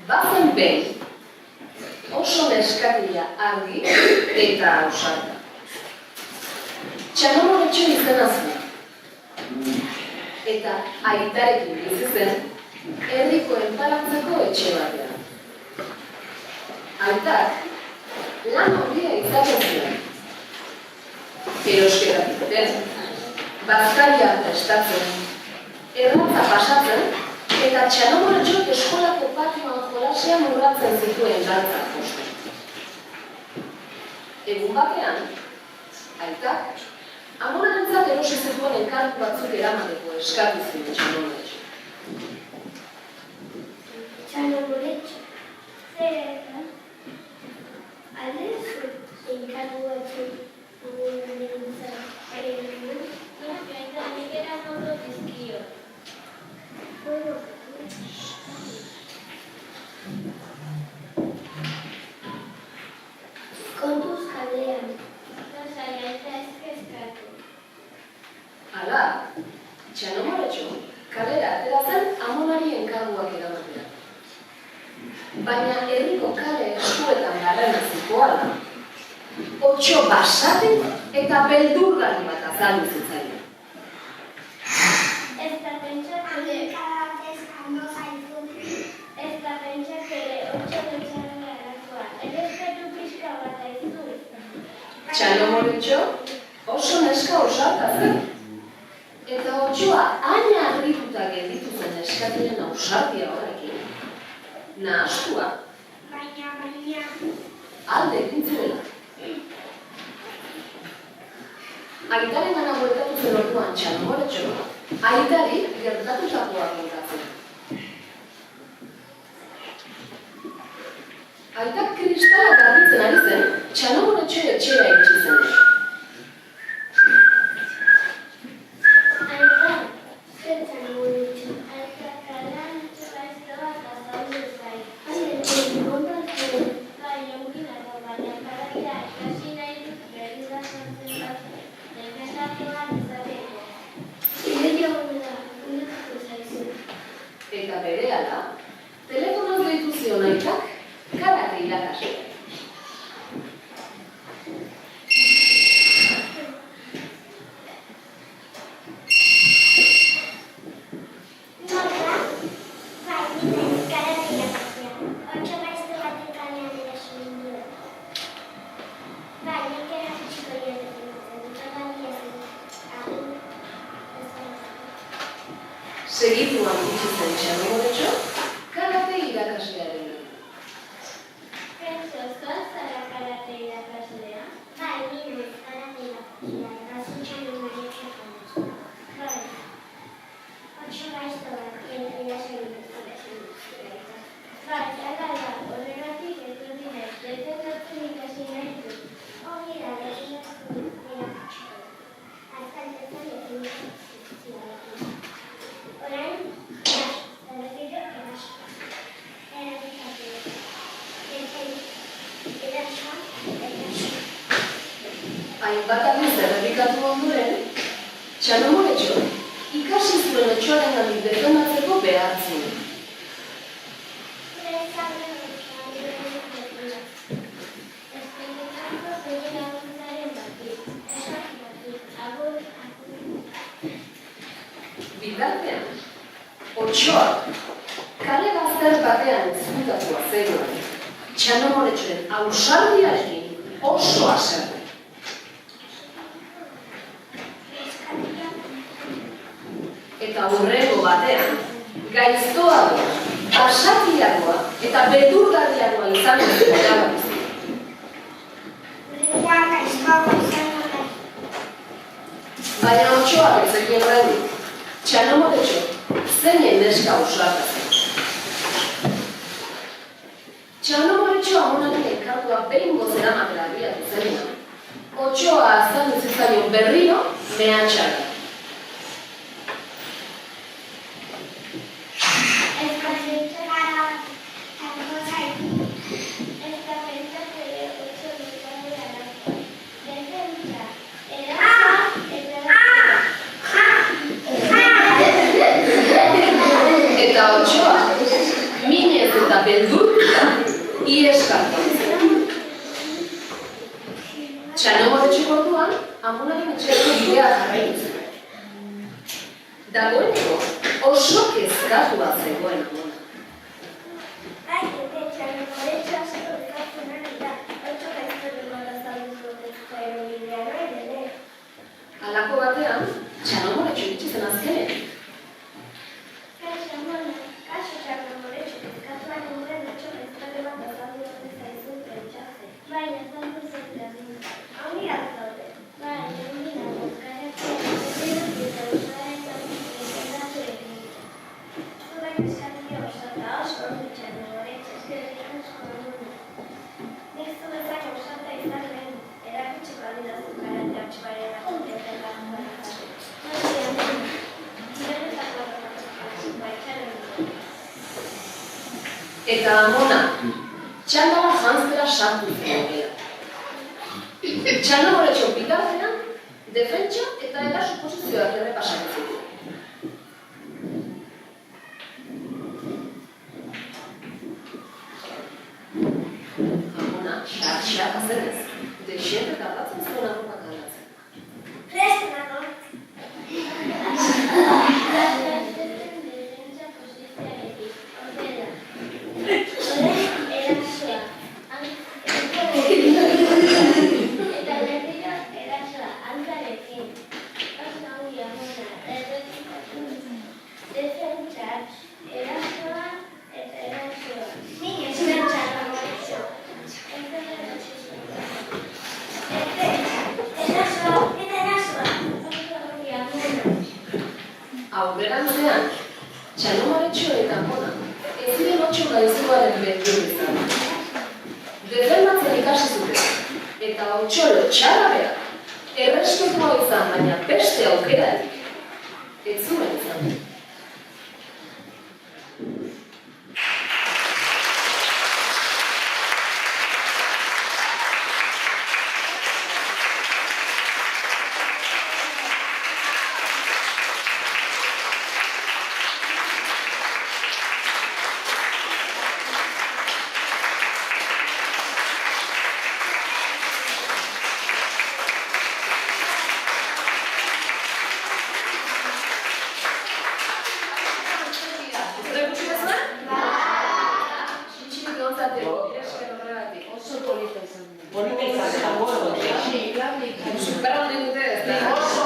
Bazen behin, oso neskatila argi eta ausarta. Txanomoretxo izena zuen. Eta aitarekin bizi zen, herriko enpalatzeko etxe batean. Aitak, lan handia izaten zuen. Erosketa egiten, bazkaria prestatzen, erratza pasatzen, eta Txanomoretxok eskolako patioan jolasean urratzen zituen dantzak josten. Egun batean, aitak, amonarentzat erosi zituen enkargu batzuk eramateko eskatu zuen Txanomoretxok. Txanomoretxo, zer eta? Aldezu, enkargu batzuk amonarentzat eramateko? Eta nik eramango dizkio. Kontuz kalean. Zaila eta ez kezkatu. Hala, Txanomoretxo kalera atera zen amonari enkarguak eramatea. Baina herriko kale eskuetan garrana zikoala, otxo basati eta beldurgarri bat azaldu zitzaien. Ez da pentsak ere otxo betxaren garakoa. Errespetu pixka bat aizu. Txanomoretxo oso neska ausarta zen. Eta otxoa haina harrituta gelditu zen neskatiren ausartia horrekin. Nahastua, Baina. alde egin zuela. Aitaren gana bueltatu zen orduan Txanomoretxo, aitari gertatutakoa kontatzen. Aitak kristala garbitzen ari zen, Txanomoretxo etxera iritsi zen. Aita, zer Txanomoretxo? Eta kalan txaizto bat azaldu zai. Kontatzen. Bai, onginako, baina karatea ikasi nahi dut berri da sortzen bat defendatuan izateko. Ideia honela, ulertu zaizu. Eta berehala, telefonoz deitu zion aitak, karate irakasle. Norra? Bai, nire, karate irakaslea. Otxo maiztu baten kalean eraso ninduen. Bai, nik erakutsiko joatekin dut, txogali ezin. Segituan bizi zen Txanomoretxo, karate irakaslearen. Pentsa, zara karate irakaslea? Bai, nire, karate irakaslea, gazutxan Marietxo James. Bai. Otxo maiztu baten eraso ninduen. Bai, ala da, horregatik etorri naiz, defendatzen ikasi nahi dut. Hori da, defendatzen erakutsiko. Azkaltetan defendatzen zidarekin. Orain, berriro eraso. Hainbat aldiz errepikatu ondoren, Txanomoretxo ikasi zuen etxoarengandik defendatzeko behar zuen. Bitartean, otxoak kale bazter batean ezkutatua zegoen, Txanomoretxoren ausardiarekin oso haserre. Eta hurrengo batean, gaiztoagoa, basatiagoa eta beldurgarriagoa izan dut erabakizu. Baina otxoak ez zekien horretik, Txanomoretxo zeinen neska ausarta zen. Txanomoretxo amonaren enkargua behingoz eramatera abiatu zenean, otxoa azaldu zitzaion berriro mehatxara. Eta otxoa, minez eta beldur Ieskartu. Txanomoretxeko orduan, amonaren etxeako bidea jarraitu zuen. Dagoeneko oso kezkatua zegoen amona. Ai, txanomoretxoa asko kezkatzen ari da. Otso gaiztoren malazaldu zutezko erobidea nahi dene. Halako batean, txanomoretxo iritsi zen azkenen. Kaixo, amona. Kaixo, txanomoretxo. Kezkatuan nuen otso gaiztoren malazaldu zutezaizu pentsatzen. Bai, azaldu zen Ongi altzaude. Bai, ongi nago, garatzen eta usaren gauzik egin. Zurak eskatia oso eta oso ondo txanomoretxo. Eskerrik asko amona. Nik zu bezak ausarta izan lehen, erakutsiko adidazu karate hotxbaren akontetan laguntzen. Bai, amona. Beretako baitxaren dut. Eta amona, txandara jantzera sartu zen gero. Txanomoretxo bitartean, defentsa eta eraso posizioak errepasatu zituen. Amona, xartxeak azenez, desiente tardatzen zuen arropak aldatzen. Prest nago. Defentsa posizioarekin, horrela. Orain erasoa. Eta berriro erasoa, hankarekin. Oso ongi amona, defentsa, erasoa eta erasoa. Nik esker txanomoretxo. Erasoa, eta erasoa. Oso ongi amona. Aurrerantzean, txanomoretxo eta amona ez ziren otso gaiztoaren beldur izan. Defendatzen ikasi zuten, eta otxolo txarra behar, errespetua izan baina beste aukerarik, ez zuen izan. Oso polita izan da. Polita izan da, bueno, Superra honen dute ez da. oso.